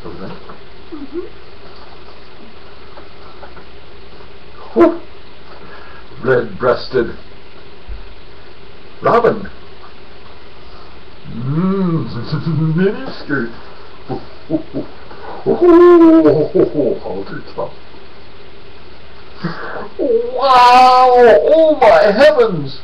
Evelyn. Mm-hmm. Whoop. Red-breasted robin. Miniskirt. Halter top. Wow! Oh my heavens!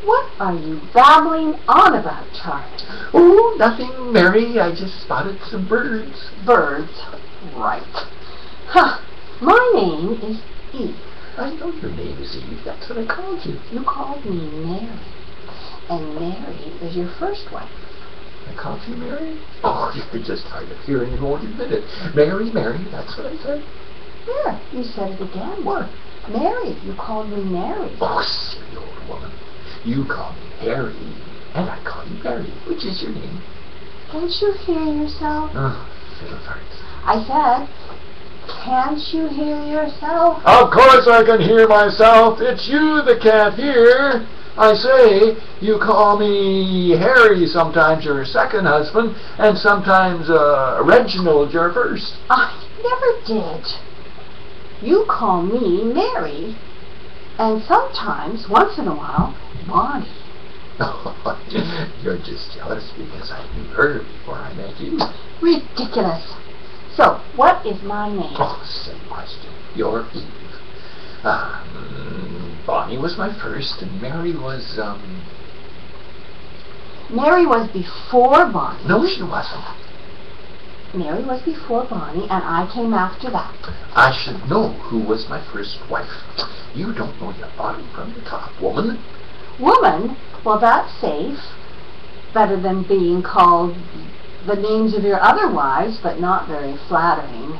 What are you babbling on about, Charlie? Oh, nothing, Mary. I just spotted some birds. Birds. Right. Huh. My name is Eve. I know your name is Eve. That's what I called you. You called me Mary. And Mary is your first wife. I called you Mary? Oh, you're just tired of hearing and won't admit it. Mary, Mary, that's what I said. There, you said it again. What? Mary. You called me Mary. Oh, silly old woman. You call me Harry, and I call you Mary. Which is your name? Can't you hear yourself? Oh, fiddle farts. I said, can't you hear yourself? Of course I can hear myself. It's you that can't hear. I say, you call me Harry, sometimes your second husband, and sometimes Reginald, your first. I never did. You call me Mary, and sometimes, once in a while, Bonnie. You're just jealous because I knew her before I met you. Ridiculous. So, what is my name? Oh, silly question. You're Eve. Bonnie was my first, and Mary was, Mary was before Bonnie. No, she wasn't. Mary was before Bonnie, and I came after that. I should know who was my first wife. You don't know your bottom from the top, woman. Woman? Well, that's safe. Better than being called the names of your other wives, but not very flattering.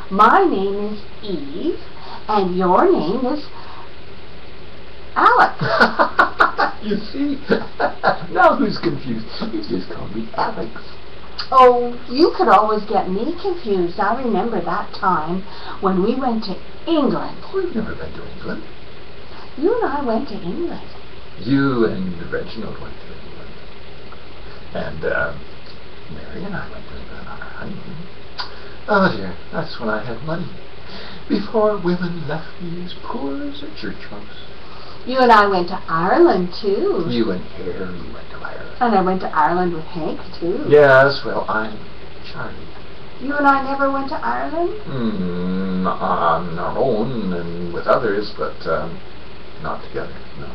My name is Eve, and your name is Alex. You see? Now who's confused? You just called me Alex. Oh, you could always get me confused. I remember that time when we went to England. We've never been to England. You and I went to England. You and Reginald went to England. And Mary and I went to England on our honeymoon. Oh dear, that's when I had money. Before women left me as poor as a church mouse. You and I went to Ireland, too. You and Harry went to Ireland. And I went to Ireland with Hank, too. Yes, well, I'm Charlie. You and I never went to Ireland? On our own and with others, but not together, no.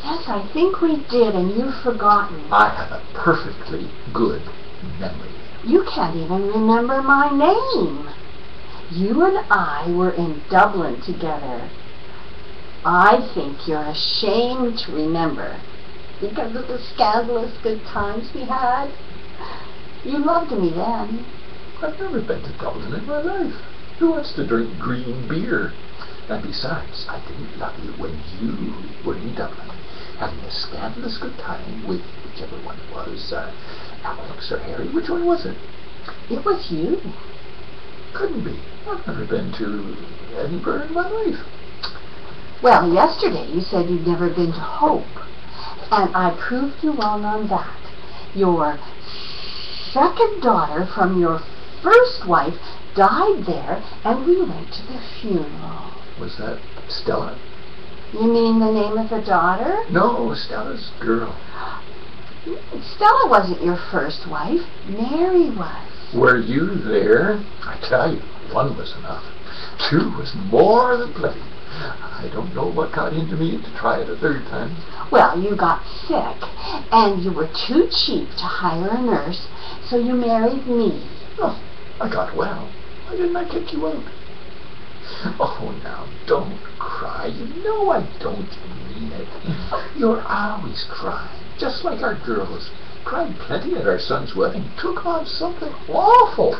Yes, I think we did, and you've forgotten. I have a perfectly good memory. You can't even remember my name. You and I were in Dublin together. I think you're ashamed to remember because of the scandalous good times we had. You loved me then. I've never been to Dublin in my life. Who wants to drink green beer? And besides, I didn't love you when you were in Dublin, having a scandalous good time with whichever one it was, Alex or Harry. Which one was it? It was you. Couldn't be. I've never been to Edinburgh in my life. Well, yesterday you said you'd never been to Hope, and I proved you wrong on that. Your second daughter from your first wife died there, and we went to the funeral. Was that Stella? You mean the name of the daughter? No, Stella's girl. Stella wasn't your first wife. Mary was. Were you there? I tell you, one was enough. Two was more than plenty. I don't know what got into me to try it a third time. Well, you got sick, and you were too cheap to hire a nurse, so you married me. Oh, I got well. Why didn't I kick you out? Oh, now, don't cry. You know I don't mean it. You're always crying, just like our girls. Cried plenty at our son's wedding. Took on something awful.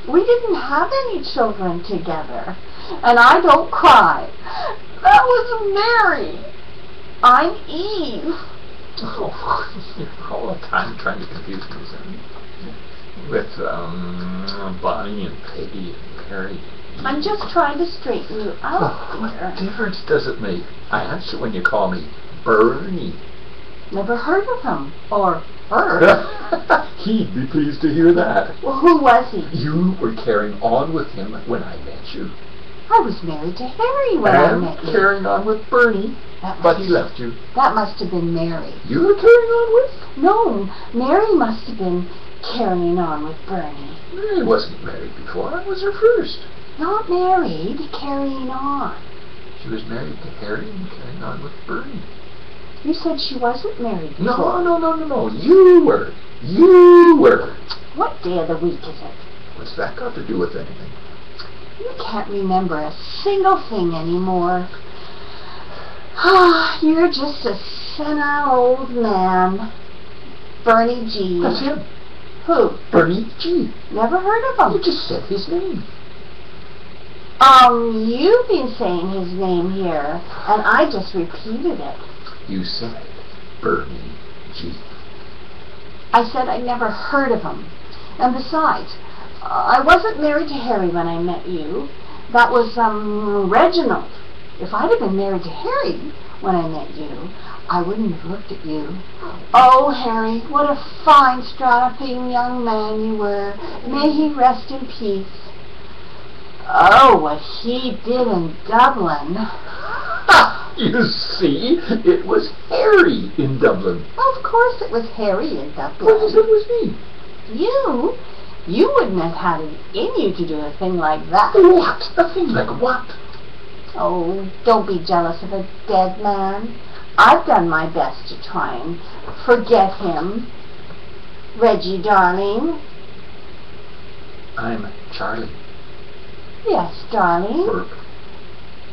We didn't have any children together, and I don't cry. That was Mary. I'm Eve. Oh, you're all the time trying to confuse me, son. With Bonnie and Peggy and Mary. I'm just trying to straighten you out, What dear. difference does it make? I answer when you call me Bernie. Never heard of him. Or first. He'd be pleased to hear that. Well, who was he? You were carrying on with him when I met you. I was married to Harry when I And met you. carrying on with Bernie, but he left you. That must have been Mary. You were carrying on with? No, Mary must have been carrying on with Bernie. Mary wasn't married before. I was her first. Not married, carrying on. She was married to Harry and carrying on with Bernie. You said she wasn't married before. No. You were. You were. What day of the week is it? What's that got to do with anything? You can't remember a single thing anymore. Ah, you're just a senile old man. Bernie G. That's him. Who? Bernie G. Never heard of him. You just said his name. You've been saying his name here, and I just repeated it. You said Bernie G. I said I'd never heard of him. And besides, I wasn't married to Harry when I met you. That was, Reginald. If I'd have been married to Harry when I met you, I wouldn't have looked at you. Oh, Harry, what a fine, strapping young man you were. May he rest in peace. Oh, what he did in Dublin. You see, it was Harry in Dublin. Of course it was Harry in Dublin. What was it was me? You wouldn't have had it in you to do a thing like that. What? A thing like what? Oh, don't be jealous of a dead man. I've done my best to try and forget him. Reggie, darling. I'm Charlie. Yes, darling. Burp.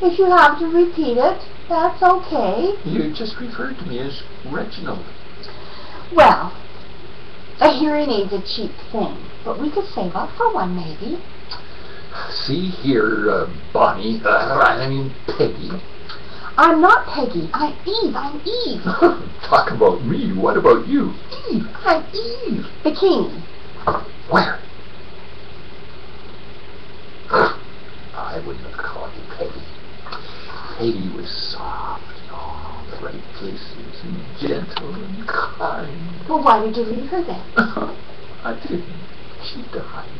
If you have to repeat it, that's okay. You just referred to me as Reginald. Well, a hearing aid's a cheap thing, but we could save up for one, maybe. See here, Bonnie, Peggy. I'm not Peggy. I'm Eve. Talk about me. What about you? Eve. I'm Eve. Bikini. Where? I wouldn't have called you Peggy. Peggy was soft in all the right places and gentle and kind. Well, why did you leave her then? I didn't. She died.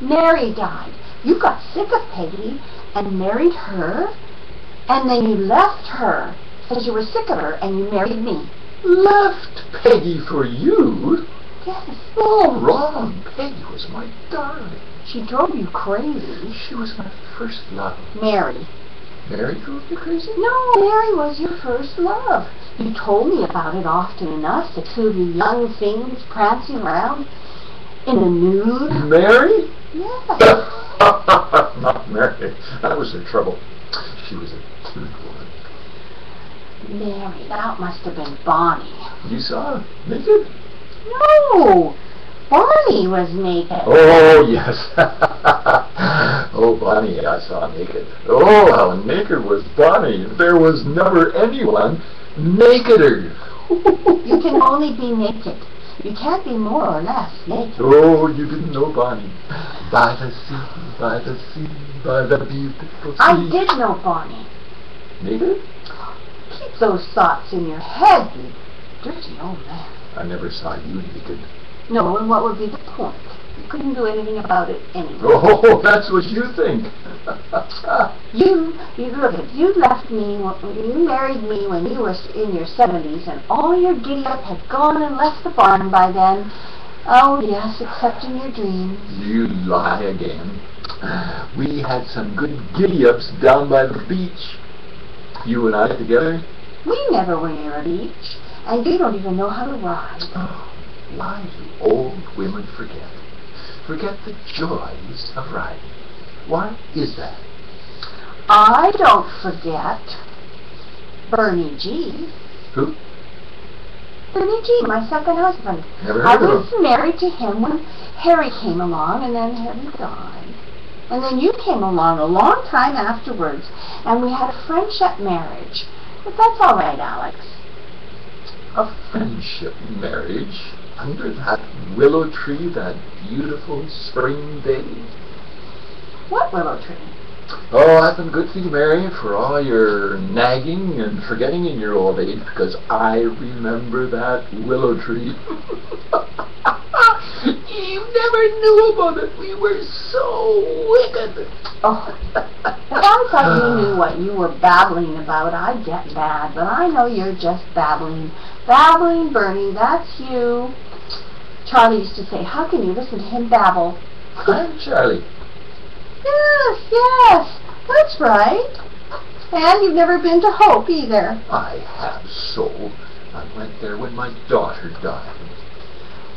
Mary died. You got sick of Peggy and married her, and then you left her because you were sick of her and you married me. Left Peggy for you? Yes. Oh, wrong. Peggy was my darling. She drove you crazy. She was my first love. Mary. Mary drove you crazy? No, Mary was your first love. You told me about it often enough, the two of you young things prancing around in the nude. Mary? Yes. Not Mary. That was her trouble. She was a cute woman. Mary, that must have been Bonnie. You saw her naked? No, Bonnie was naked. Oh, yes. Oh, Bonnie, I saw naked. Oh, how naked was Bonnie. There was never anyone nakeder. You can only be naked. You can't be more or less naked. Oh, you didn't know Bonnie. By the sea, by the sea, by the beautiful sea. I did know Bonnie. Naked? Keep those thoughts in your head, you dirty old man. I never saw you naked. No, and what would be the point? You couldn't do anything about it anyway. Oh, that's what you think. You look at you left me, you married me when you were in your 70s, and all your giddy-up had gone and left the barn by then. Oh yes, except in your dreams. You lie again. We had some good giddy-ups down by the beach. You and I together. We never were near a beach, and you don't even know how to ride. Oh, why do old women forget? Forget the joys of riding. Why is that? I don't forget Bernie G. Who? Bernie G, my second husband. Never I heard of was him. married to him when Harry came along, and then Harry died. And then you came along a long time afterwards, and we had a friendship marriage. But that's all right, Alex. A friendship marriage under that willow tree that beautiful spring day. What willow tree? Oh, I've been good for you, Mary, for all your nagging and forgetting in your old age, because I remember that willow tree. You never knew about it. We were so wicked. Oh, if I thought you knew what you were babbling about, I'd get mad. But I know you're just babbling. Babbling, Bernie, that's you. Charlie used to say, how can you listen to him babble? I'm Charlie. Yes, yes, that's right. And you've never been to Hope either. I have so. I went there when my daughter died.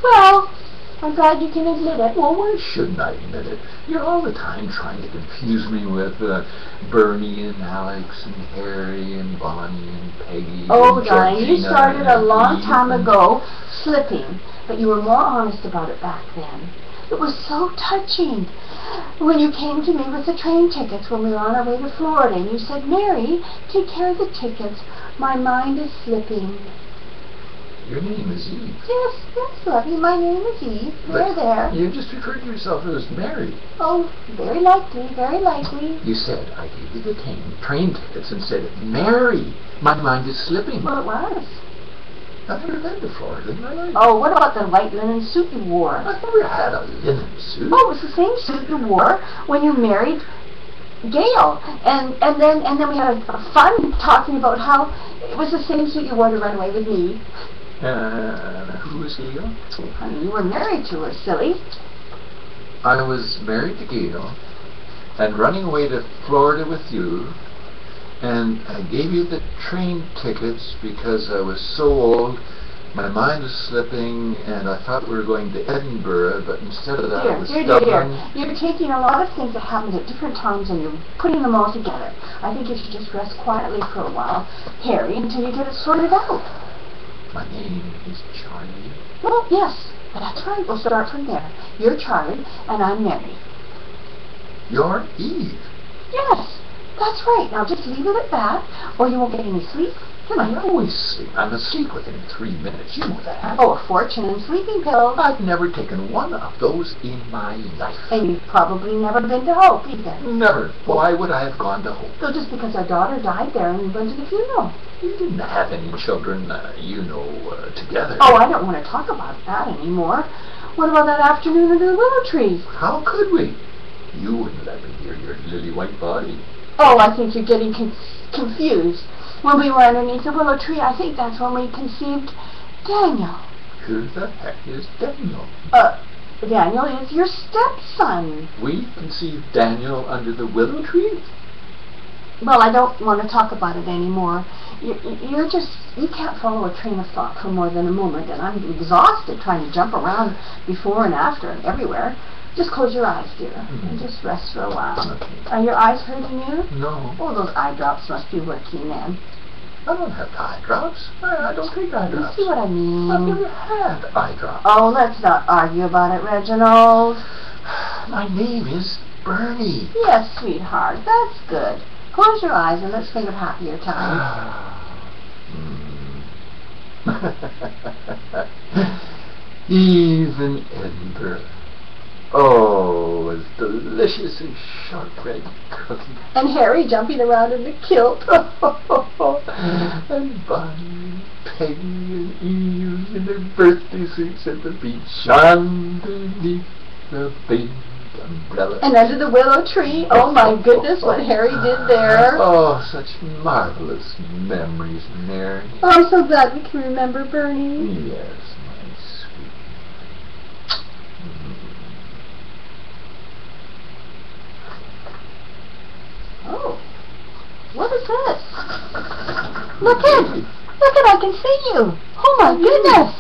Well, I'm glad you can admit it. Well, why shouldn't I admit it? You're all the time trying to confuse me with Bernie and Alex and Harry and Bonnie and Peggy. Oh, and darling, you Georgina started a and long Eve time and- ago slipping, but you were more honest about it back then. It was so touching when you came to me with the train tickets when we were on our way to Florida, and you said, Mary, take care of the tickets. My mind is slipping. Your name is Eve. Yes, yes, lovey, my name is Eve. But There. You just referred to yourself as Mary. Oh, very likely, very likely. You said, I gave you the train tickets and said, Mary, my mind is slipping. Well, it was. I've never been to Florida in my life. Oh, what about the white linen suit you wore? I've never had a linen suit. Oh, it was the same suit you wore when you married Gail. And then we had a fun talking about how it was the same suit you wore to run away with me. Who was Gail? Honey, you were married to her, silly. I was married to Gail and running away to Florida with you, and I gave you the train tickets because I was so old, my mind was slipping, and I thought we were going to Edinburgh, but instead of that I was stubborn. You're taking a lot of things that happened at different times and you're putting them all together. I think you should just rest quietly for a while, Harry, until you get it sorted out. My name is Charlie. Well, yes, that's right. We'll start from there. You're Charlie, and I'm Mary. You're Eve. Yes, that's right. Now just leave it at that, or you won't get any sleep I tonight. always sleep. I'm asleep within 3 minutes. You know that. Oh, a fortune in sleeping pills. I've never taken one of those in my life. And you've probably never been to Hope either. Never. Why would I have gone to Hope? So just because our daughter died there and you went to the funeral. You didn't have any children, together. Oh, I don't want to talk about that anymore. What about that afternoon under the willow tree? How could we? You wouldn't let me hear your lily white body. Oh, I think you're getting confused. When we were underneath the willow tree, I think that's when we conceived Daniel. Who the heck is Daniel? Daniel is your stepson. We conceived Daniel under the willow tree? Well, I don't want to talk about it anymore. You can't follow a train of thought for more than a moment, and I'm exhausted trying to jump around before and after and everywhere. Just close your eyes, dear, and just rest for a while. Okay. Are your eyes hurting you? No. Oh, those eye drops must be working then. I don't have eye drops. I don't take eye You drops. see what I mean? I've never had eye drops. Oh, let's not argue about it, Reginald. My name is Bernie. Yes, sweetheart, that's good. Close your eyes and let's think of happier times. Eve in Edinburgh. Oh, as delicious as shortbread cookies. And Harry jumping around in the kilt. And Bonnie, Peggy, and Eve in their birthday suits at the beach underneath the big umbrella. And under the willow tree. Oh my goodness, what Harry did there. Oh, such marvelous memories, Mary. Oh, I'm so glad we can remember Bernie. Yes, my sweet. Oh, what is this? Look at, I can see you. Oh my goodness.